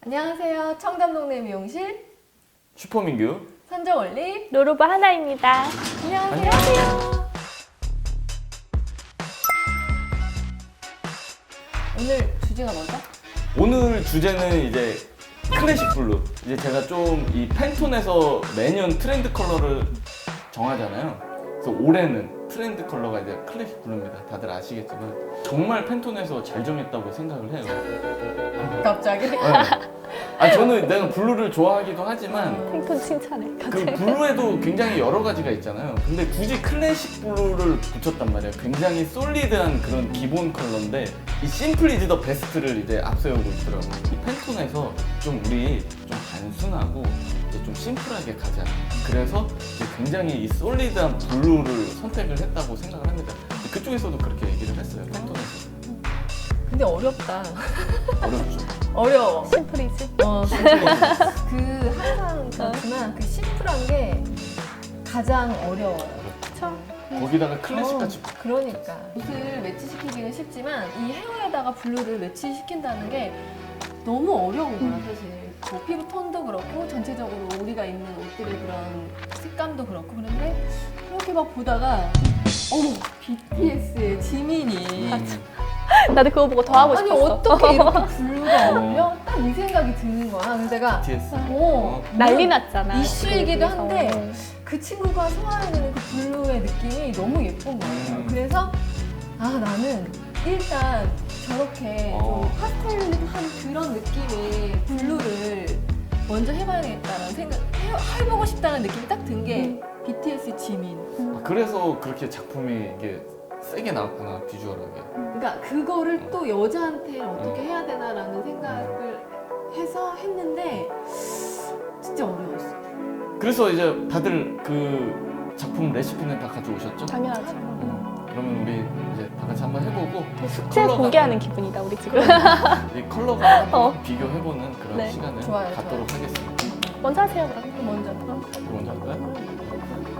안녕하세요. 청담동네 미용실 슈퍼민규 선정원리 노루바 하나입니다. 안녕하세요. 오늘 주제가 뭐죠? 오늘 주제는 이제 클래식 블루. 이제 제가 좀 이 팬톤에서 매년 트렌드 컬러를 정하잖아요. 그래서 올해는 트렌드 컬러가 이제 클래식 블루입니다. 다들 아시겠지만 정말 팬톤에서 잘 정했다고 생각을 해요. 갑자기? 네. 저는 내가 블루를 좋아하기도 하지만 탱톤 칭찬해. 그 블루에도 굉장히 여러 가지가 있잖아요. 근데 굳이 클래식 블루를 붙였단 말이에요. 굉장히 솔리드한 그런 기본 컬러인데 이 심플 이즈 더 베스트를 이제 앞세우고 있더라고요. 이 팬톤에서 좀 우리 좀 단순하고 이제 좀 심플하게 가자. 그래서 이제 굉장히 이 솔리드한 블루를 선택을 했다고 생각을 합니다. 그쪽에서도 그렇게 얘기를 했어요. 팬톤에서. 근데 어렵다. 어렵죠. 어려워. 심플이지. 그 항상 그렇지만 그 심플한 게 가장 어려워요. 그쵸? 거기다가 클래식 같이 그러니까 옷을 매치시키기는 쉽지만 이 헤어에다가 블루를 매치시킨다는 게 너무 어려운 거야 사실. 뭐 피부 톤도 그렇고 전체적으로 우리가 입는 옷들의 그런 색감도 그렇고 그런데 이렇게 막 보다가 어머 BTS의 지민이 나도 그거 보고 더 하고 아니 싶었어. 어떻게 이렇게 블루가 어울려? 딱 이 생각이 드는 거야. 그래서 내가 BTS. 난리 났잖아. 이슈이기도 그래서. 한데 그 친구가 소화해내는 그 블루의 느낌이 너무 예쁜 거예요. 그래서 나는 일단 저렇게 좀 파스텔한 그런 느낌의 블루를 먼저 해봐야겠다라는 생각, 해보고 싶다는 느낌이 딱 든 게 BTS 지민. 그래서 그렇게 작품이 이게 세게 나왔구나, 비주얼하게. 그러니까 그거를 또 여자한테 어떻게 해야 되나라는 생각을 해서 했는데 진짜 어려웠어. 그래서 이제 다들 그 작품 레시피는 다 가져오셨죠? 당연하지. 그러면 우리 이제 다 같이 한번 해보고 숙제 컬러가- 공개하는 기분이다 우리 지금. 이 컬러가 한번 비교해보는 그런 네. 시간을 좋아요, 갖도록 하겠습니다. 먼저 하세요 그럼. 그럼 먼저. 먼저 할까요?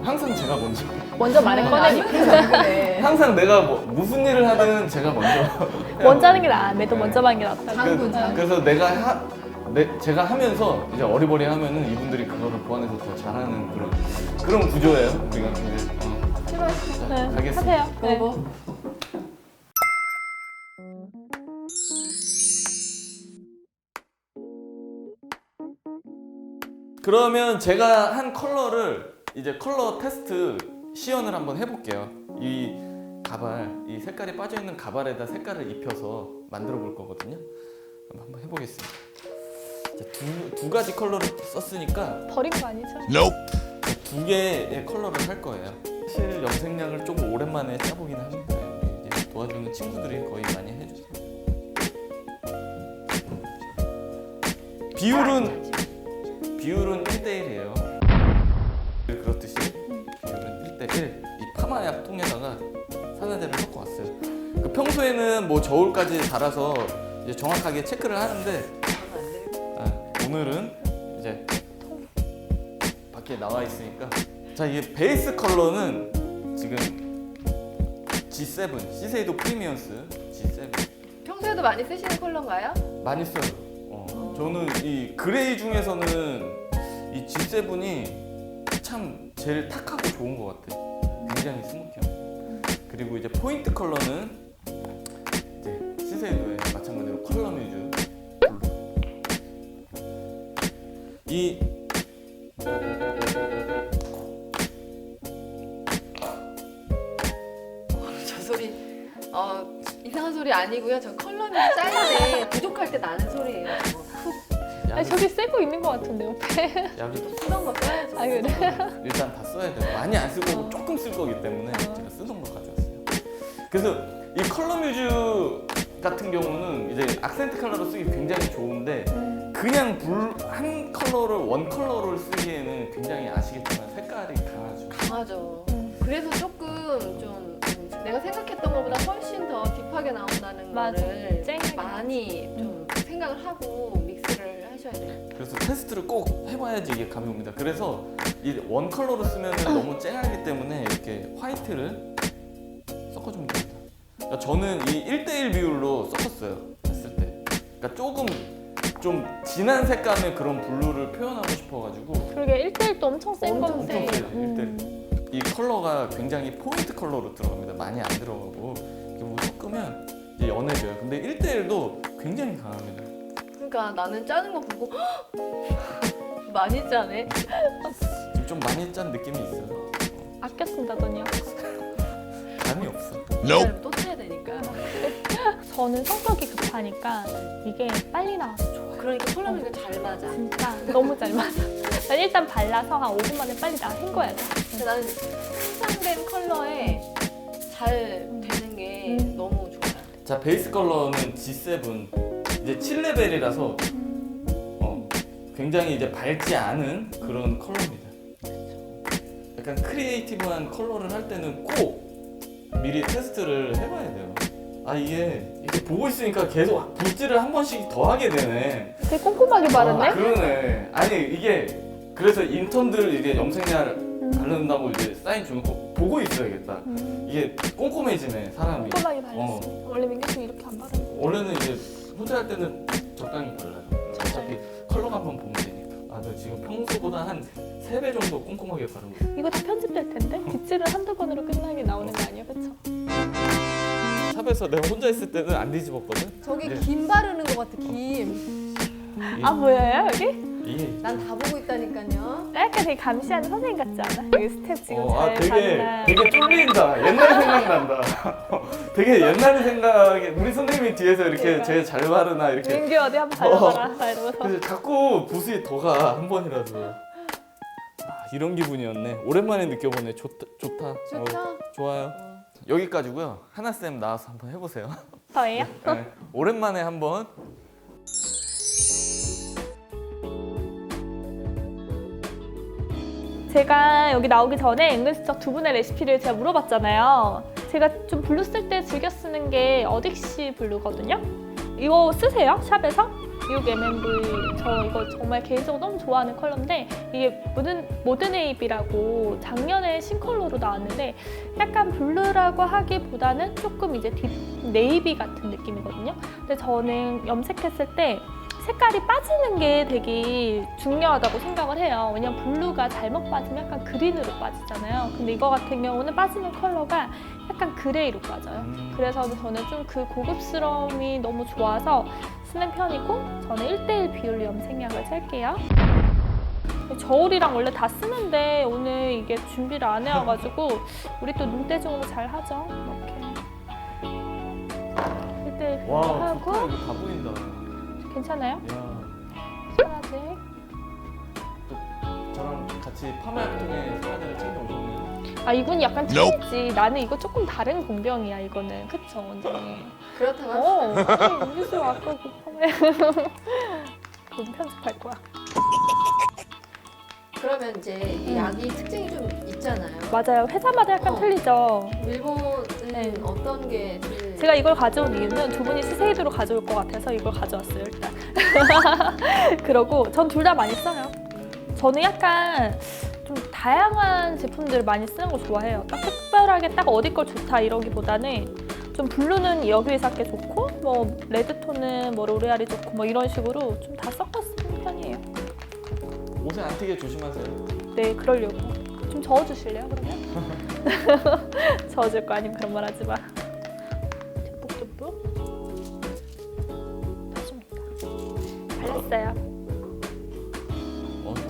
항상 제가 먼저. 먼저 말을 아니 꺼내니까. 그래서 안 그래. 항상 내가 무슨 일을 하든 제가 먼저. 먼저 하는 게 나아. 매도 먼저 하는 게 낫다. 장군, 장군. 그래서 제가 하면서 이제 어리버리 하면은 이분들이 그거를 보완해서 더 잘하는 그런 구조예요. 우리가 이제 출발시키자. 네, 가겠습니다. 하세요. 네. 뭐. 그러면 제가 한 컬러를 이제 컬러 테스트 시연을 한번 해볼게요. 이 가발, 이 색깔이 빠져있는 가발에다 색깔을 입혀서 만들어 볼 거거든요. 그럼 한번 해보겠습니다. 자, 두 가지 컬러를 썼으니까 버린 거 아니죠? 두 개의 컬러를 할 거예요. 사실 염색약을 조금 오랜만에 짜보긴 하는데 우리 이제 도와주는 친구들이 거의 많이 해주세요. 비율은 1대1이에요. 그렇듯이 비율은 1대1. 이 파마약 통에다가 산화제를 섞어 왔어요. 평소에는 뭐 저울까지 달아서 이제 정확하게 체크를 하는데 오늘은 이제 밖에 나와 있으니까 자, 이게 베이스 컬러는 지금 G7 시세이도 프리미엄스 G7 평소에도 많이 쓰시는 컬러인가요? 많이 써요. 저는 이 그레이 중에서는 이 G7이 참 제일 탁하고 좋은 것 같아요. 굉장히 스무키하고. 그리고 이제 포인트 컬러는 이제 시세이도의 마찬가지로 컬러 뮤즈 블루. 저 소리 이상한 소리 아니고요. 저 컬러는 짜는데 부족할 때 나는 소리예요. 아니 저기 쓰고 있는 거 같은데 옆에. 약을 쓰던 거 써야죠. 아 그래? 일단 다 써야 돼요. 많이 안 쓸 거고 조금 쓸 거기 때문에 제가 쓰던 거 가져왔어요. 그래서 이 컬러 뮤즈 같은 경우는 이제 악센트 컬러로 쓰기 굉장히 좋은데 그냥 한 컬러를 원 컬러를 쓰기에는 굉장히 아시겠지만 색깔이 강하죠. 강하죠. 그래서 조금 좀 내가 생각했던 것보다 훨씬 더 딥하게 나온다는 맞아. 거를 쨍하게 많이 좀 생각을 하고 믹스를 하셔야 돼요. 그래서 테스트를 꼭 해봐야지 이게 감이 옵니다. 그래서 이 원 컬러로 쓰면 너무 쨍하기 때문에 이렇게 화이트를 섞어주면 됩니다. 그러니까 저는 이 1대1 비율로 섞었어요. 했을 때. 그러니까 좀 진한 색감의 그런 블루를 표현하고 싶어가지고 그러게 1대1도 엄청 센 엄청 건데. 세요, 1대1. 이 컬러가 굉장히 포인트 컬러로 들어갑니다. 많이 안 들어가고 이렇게 뭐 섞으면 이제 연해져요. 근데 1대1도 굉장히 강합니다. 그러니까 나는 짜는 거 보고 많이 짜네. 지금 좀 많이 짠 느낌이 있어요. 아껴 쓴다더니요. 감이 없어. 기다리면 또 짜야 되니까. 저는 성격이 급하니까 이게 빨리 나와서 좋아요. 그러니까 콜라겐이 잘 맞아. 진짜 너무 잘 맞아. 난 일단 발라서 한 5분 만에 빨리 나 헹궈야 돼. 근데 나는 상상된 컬러에 잘 되는 게 너무 좋아요. 자, 베이스 컬러는 G7 이제 7레벨이라서 굉장히 이제 밝지 않은 그런 컬러입니다. 약간 크리에이티브한 컬러를 할 때는 꼭 미리 테스트를 해봐야 돼요. 아 이게 보고 있으니까 계속 붓질을 한 번씩 더 하게 되네. 되게 꼼꼼하게 바르네. 그러네. 아니 이게 그래서 인턴들 이게 염색약 바른다고 이제 사인 주는 거 보고 있어야겠다. 이게 꼼꼼해지네 사람이. 꼼꼼하게 발랐어. 원래 민규씨 이렇게 안 바르는 원래는 이제 혼자 할 때는 적당히 발라요. 어차피 컬러가 한번 보면 되니까. 아, 나 지금 평소보다 한 3배 정도 꼼꼼하게 바르고 있어요. 이거 다 편집될 텐데? 빗질을 한두 번으로 끝나게 나오는 거 아니야, 그쵸? 샵에서 내가 혼자 있을 때는 안 뒤집었거든? 저기 이제 김 바르는 것 같아, 김. 아, 보여요, 여기? 이게 난 다 보고 있다니까요. 약간 되게 감시하는 선생님 같지 않아? 여기 스텝 지금 잘 되게 봤나? 되게 쫄린다. 옛날 생각난다. 되게 옛날 생각에 우리 선생님이 뒤에서 이렇게 그러니까. 제일 잘 바르나 이렇게. 민규 어디 한번 발라봐라, 막 이러면서. 그래서 자꾸 붓이 더 가 한 번이라도. 아, 이런 기분이었네. 오랜만에 느껴보네. 좋다. 좋다. 좋아요. 여기까지고요. 하나쌤 나와서 한번 해보세요. 저예요? 네, 오랜만에 한번. 제가 여기 나오기 전에 은근슬쩍 두 분의 레시피를 제가 물어봤잖아요. 제가 좀 블루 쓸 때 즐겨 쓰는 게 어딕시 블루거든요. 이거 쓰세요? 샵에서? 6MMV 저 이거 정말 개인적으로 너무 좋아하는 컬러인데 이게 모든 웨이비라고 작년에 신컬러로 나왔는데 약간 블루라고 하기보다는 조금 이제 딥 네이비 같은 느낌이거든요. 근데 저는 염색했을 때 색깔이 빠지는 게 되게 중요하다고 생각을 해요. 왜냐면 블루가 잘못 빠지면 약간 그린으로 빠지잖아요. 근데 이거 같은 경우는 빠지는 컬러가 약간 그레이로 빠져요. 그래서 저는 좀 그 고급스러움이 너무 좋아서 쓰는 편이고 저는 1대1 비율로 염색약을 쓸게요. 저울이랑 원래 다 쓰는데 오늘 이게 준비를 안 해와가지고 우리 또 눈대중으로 잘 하죠. 이렇게 1대1 비율로 와, 하고 좋다. 이거 다 보인다. 괜찮아요? 야, 하나씩. 저랑 같이 파마약통에 소화제를 챙겨 오셨네요. 아 이건 약간 틀리지. 나는 이거 조금 다른 공병이야 이거는. 그쵸 원장님? 그렇다고 아니 민규씨 아까 급하네. 그럼 편집할 거야. 그러면 이제 이 약이 특징이 좀 있잖아요. 맞아요. 회사마다 약간 틀리죠. 일본은 네. 어떤 게 제일 제가 이걸 가져온 이유는 두 분이 시세이드로 가져올 것 같아서 이걸 가져왔어요 일단. 그러고 전 둘 다 많이 써요. 저는 약간 좀 다양한 제품들을 많이 쓰는 걸 좋아해요. 딱 특별하게 딱 어디 걸 좋다 이러기보다는 좀 블루는 여기 회사 게 좋고 뭐 레드톤은 뭐 로레알이 좋고 뭐 이런 식으로 좀 다 섞어 쓰는 편이에요. 옷에 안 튀게 조심하세요. 네 그러려고. 좀 저어주실래요 그러면? 저어줄 거 아니면 그런 말 하지 마. 듬뿍듬뿍 해줍니다. 발랐어요.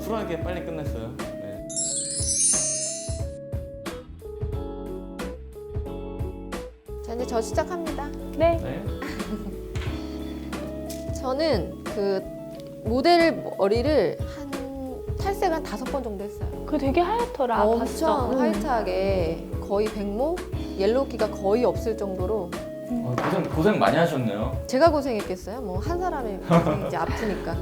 쿨하게 빨리 끝냈어요. 네. 자 이제 저 시작합니다. 네. 네. 저는 그 모델 머리를 탈색을 한 5번 정도 했어요. 그거 되게 하얗더라. 엄청 봤어. 화이트하게 거의 백모? 옐로우기가 거의 없을 정도로 고생 많이 하셨네요. 제가 고생했겠어요? 뭐 한 사람이 고생이지 아프니까.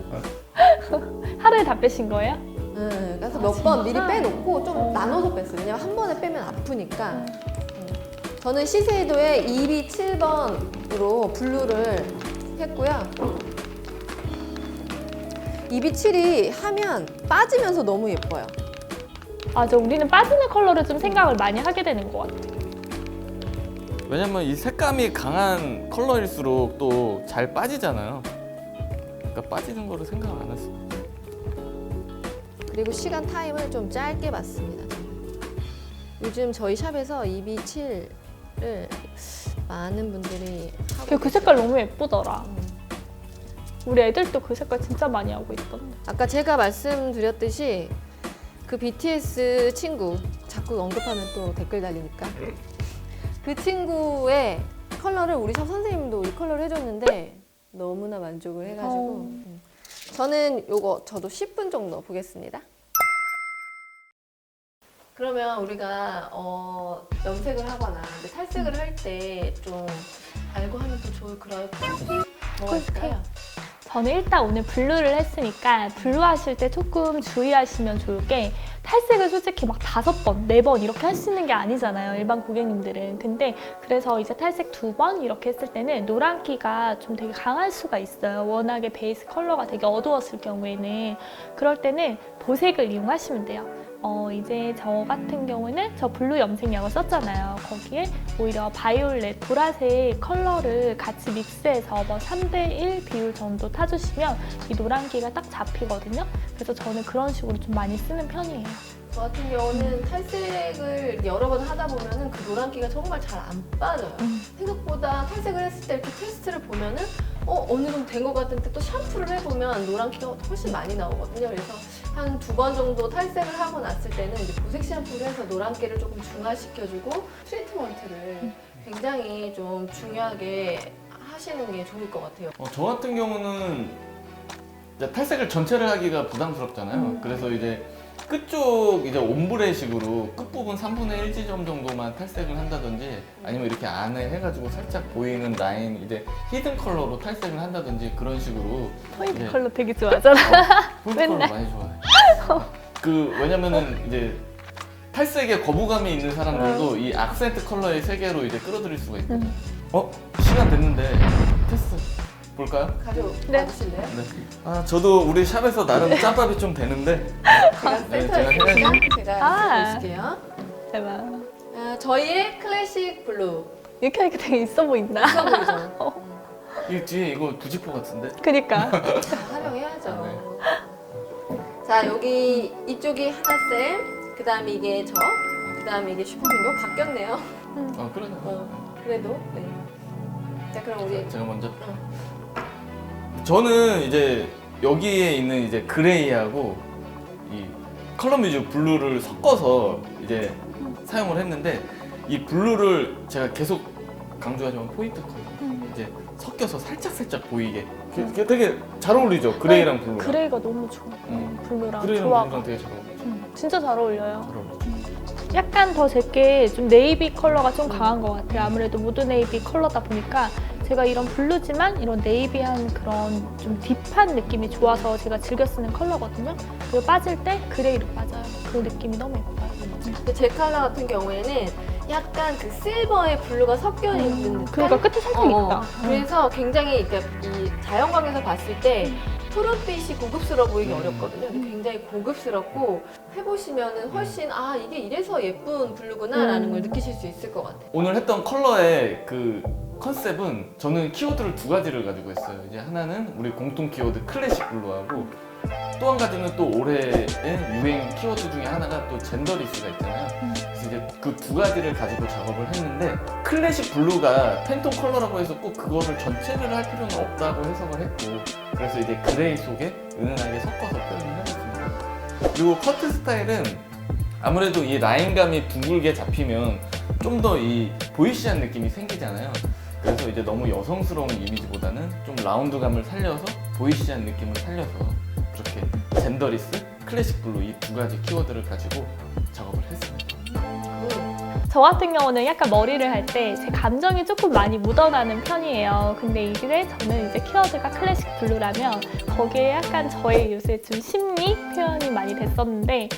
하루에 다 빼신 거예요? 네, 그래서 몇 번 미리 진짜? 빼놓고 좀 나눠서 뺐어요. 왜냐면 한 번에 빼면 아프니까. 저는 시세이도의 2B 7번으로 블루를 했고요. 2B 7이 하면 빠지면서 너무 예뻐요. 맞아, 우리는 빠지는 컬러를 좀 생각을 많이 하게 되는 것 같아. 왜냐면 이 색감이 강한 컬러일수록 또 잘 빠지잖아요. 그러니까 빠지는 거를 생각 안 했어. 그리고 시간 타임을 좀 짧게 봤습니다. 요즘 저희 샵에서 EB7을 많은 분들이 하고 그 색깔 너무 예쁘더라. 음. 우리 애들도 그 색깔 진짜 많이 하고 있던데. 아까 제가 말씀드렸듯이 그 BTS 친구 자꾸 언급하면 또 댓글 달리니까 그 친구의 컬러를 우리 샵 선생님도 이 컬러를 해줬는데 너무나 만족을 해가지고 저는 요거 저도 10분 정도 보겠습니다. 그러면 우리가 염색을 하거나 근데 탈색을 할 때 좀 알고 하면 또 좋을 그런 꿀팁 뭐가 있을까요? 저는 일단 오늘 블루를 했으니까 블루 하실 때 조금 주의하시면 좋을 게 탈색을 솔직히 막 5번, 4번 이렇게 하시는 게 아니잖아요. 일반 고객님들은. 근데 그래서 이제 탈색 2번 이렇게 했을 때는 노란기가 좀 되게 강할 수가 있어요. 워낙에 베이스 컬러가 되게 어두웠을 경우에는. 그럴 때는 보색을 이용하시면 돼요. 이제 저 같은 경우는 저 블루 염색약을 썼잖아요. 거기에 오히려 바이올렛, 보라색 컬러를 같이 믹스해서 뭐 3대1 비율 정도 타주시면 이 노란기가 딱 잡히거든요. 그래서 저는 그런 식으로 좀 많이 쓰는 편이에요. 저 같은 경우는 탈색을 여러 번 하다 보면은 그 노란기가 정말 잘 안 빠져요. 생각보다 탈색을 했을 때 이렇게 테스트를 보면은 어느 정도 된 것 같은데 또 샴푸를 해보면 노란기가 훨씬 많이 나오거든요. 그래서 한 2번 정도 탈색을 하고 났을 때는 이제 보색 샴푸를 해서 노란기를 조금 중화시켜주고 트리트먼트를 굉장히 좀 중요하게 하시는 게 좋을 것 같아요. 저 같은 경우는 이제 탈색을 전체를 하기가 부담스럽잖아요. 그래서 이제 끝쪽 이제 옴브레식으로 끝부분 3분의 1 지점 정도만 탈색을 한다든지 아니면 이렇게 안에 해가지고 살짝 보이는 라인 이제 히든 컬러로 탈색을 한다든지 그런 식으로 포인트 이제 컬러 되게 좋아하잖아. 포인트 컬러 맨날. 많이 좋아해. 왜냐면은 이제 탈색에 거부감이 있는 사람들도 이 악센트 컬러의 세계로 이제 끌어들일 수가 있거든. 시간 됐는데 테스트 볼까요? 가져와주실래요? 네. 저도 우리 샵에서 나름 짬밥이 좀 되는데 제가 네, 센터에 제가 해야지. 제가 해줄게요. 대박. 저희의 클래식 블루 이렇게 하니까 되게 있어 보인다. 있어 보이죠? 이 뒤에 이거 구지포 같은데? 그니까. 활용해야죠. 자, 여기 이쪽이 하나쌤, 그 다음에 이게 저, 그 다음에 이게 슈퍼빙고 바뀌었네요. 그러네. 그래도 네. 자, 그럼 우리 제가 먼저. 저는 이제 여기에 있는 이제 그레이하고 이 컬러 뮤직 블루를 섞어서 이제 사용을 했는데 이 블루를 제가 계속 강조하지만 포인트 컬러 이제 섞여서 살짝 보이게 되게 잘 어울리죠 그레이랑 블루랑. 그레이가 너무 좋아. 블루랑 그레이랑 조화가. 블루랑 되게 잘 어울리죠. 진짜 잘 어울려요. 잘 어울리죠. 약간 더 제게 좀 네이비 컬러가 좀 강한 것 같아요. 아무래도 무드 네이비 컬러다 보니까 제가 이런 블루지만 이런 네이비한 그런 좀 딥한 느낌이 좋아서 제가 즐겨 쓰는 컬러거든요. 그리고 빠질 때 그레이로 빠져요. 그 느낌이 너무 예뻐요. 근데 제 컬러 같은 경우에는 약간 그 실버에 블루가 섞여 있는 듯한 그러니까 끝에 살짝 있다. 그래서 굉장히 그러니까 이 자연광에서 봤을 때 푸른빛이 고급스러워 보이기 어렵거든요. 근데 굉장히 고급스럽고 해보시면은 훨씬 이게 이래서 예쁜 블루구나라는 걸 느끼실 수 있을 것 같아요. 오늘 했던 컬러의 그 컨셉은 저는 키워드를 2가지를 가지고 했어요. 이제 하나는 우리 공통 키워드 클래식 블루하고 또 한 가지는 또 올해의 유행 키워드 중에 하나가 또 젠더리스가 있잖아요. 그래서 이제 그 2가지를 가지고 작업을 했는데 클래식 블루가 팬톤 컬러라고 해서 꼭 그거를 전체를 할 필요는 없다고 해석을 했고 그래서 이제 그레이 속에 은은하게 섞어서 표현을 해봤습니다. 그리고 커트 스타일은 아무래도 이 라인감이 둥글게 잡히면 좀 더 이 보이시한 느낌이 생기잖아요. 그래서 이제 너무 여성스러운 이미지보다는 좀 라운드감을 살려서 보이시한 느낌을 살려서 이렇게 젠더리스, 클래식 블루 이 2가지 키워드를 가지고 작업을 했습니다. 저 같은 경우는 약간 머리를 할 때 제 감정이 조금 많이 묻어나는 편이에요. 근데 이제 저는 이제 키워드가 클래식 블루라면 거기에 약간 저의 요새 좀 심리 표현이 많이 됐었는데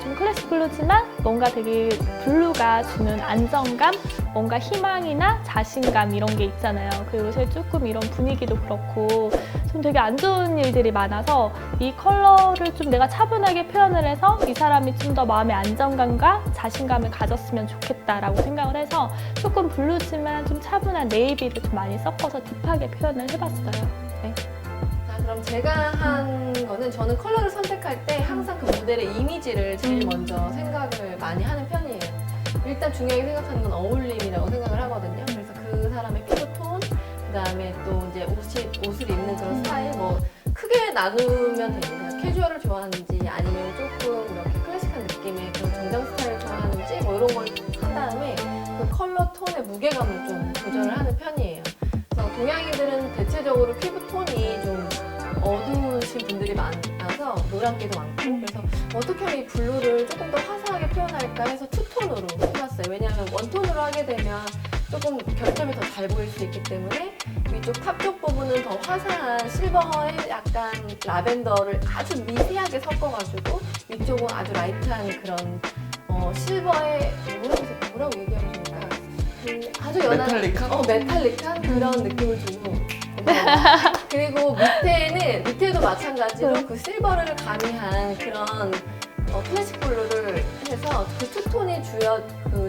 좀 클래식 블루지만 뭔가 되게 블루가 주는 안정감, 뭔가 희망이나 자신감 이런 게 있잖아요. 그리고 요새 조금 이런 분위기도 그렇고 좀 되게 안 좋은 일들이 많아서 이 컬러를 좀 내가 차분하게 표현을 해서 이 사람이 좀 더 마음의 안정감과 자신감을 가졌으면 좋겠다라고 생각을 해서 조금 블루지만 좀 차분한 네이비를 좀 많이 섞어서 딥하게 표현을 해봤어요. 네. 자, 그럼 제가 한 거는 저는 컬러를 선택할 때 항상 그 모델의 이미지를 제일 먼저 생각을 많이 하는 편이에요. 일단 중요하게 생각하는 건 어울림이라고 생각을 하거든요. 그래서 그 사람의 피부톤, 그 다음에 또 이제 옷을 입는 그런 스타일, 뭐 크게 나누면 됩니다. 캐주얼을 좋아하는지 아니면 조금 이렇게 클래식한 느낌의 그런 정장 스타일을 좋아하는지 뭐 이런 걸 한 다음에 그 컬러 톤의 무게감을 좀 조절을 하는 편이에요. 그래서 동양인들은 대체적으로 피부톤이 좀 어두우신 분들이 많아서 노란기도 많고 그래서 어떻게 하면 이 블루를 조금 더 화사하게 표현할까 해서 투톤으로 해봤어요. 왜냐하면 원톤으로 하게 되면 조금 결점이 더 잘 보일 수 있기 때문에 위쪽 탑 쪽 부분은 더 화사한 실버에 약간 라벤더를 아주 미세하게 섞어가지고 위쪽은 아주 라이트한 그런 실버에 뭐라고 얘기하면 좋을까? 그 아주 연한 메탈릭한? 메탈릭한 그런 느낌을 주고 그리고 밑에도 마찬가지로 그 실버를 가미한 그런 클래식 블루를 해서 그 투톤이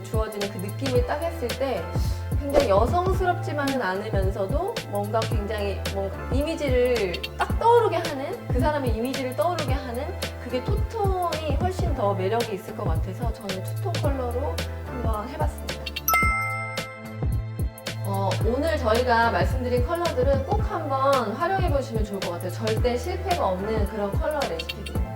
주어지는 그 느낌이 딱 했을 때 굉장히 여성스럽지만은 않으면서도 뭔가 굉장히 뭔가 이미지를 딱 떠오르게 하는 그 사람의 이미지를 떠오르게 하는 그게 투톤이 훨씬 더 매력이 있을 것 같아서 저는 투톤 컬러로 한번 해봤습니다. 오늘 저희가 말씀드린 컬러들은 꼭 한번 활용해 보시면 좋을 것 같아요. 절대 실패가 없는 그런 컬러 레시피들입니다.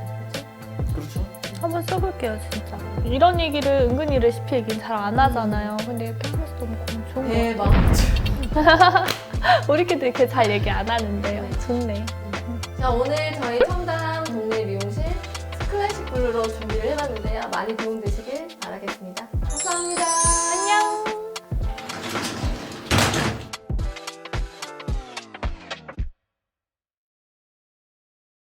그렇죠. 한번 써볼게요, 진짜. 이런 얘기를 은근히 레시피 얘기는 잘 안 하잖아요. 근데 이렇게 하면서 너무 좋은 것 같아요. 대박. 우리끼리 이렇게 잘 얘기 안 하는데요. 좋네. 자, 오늘 저희 첨단 동네 미용실 클래식 블루로 준비를 해봤는데요. 많이 도움되시길 바라겠습니다. 감사합니다.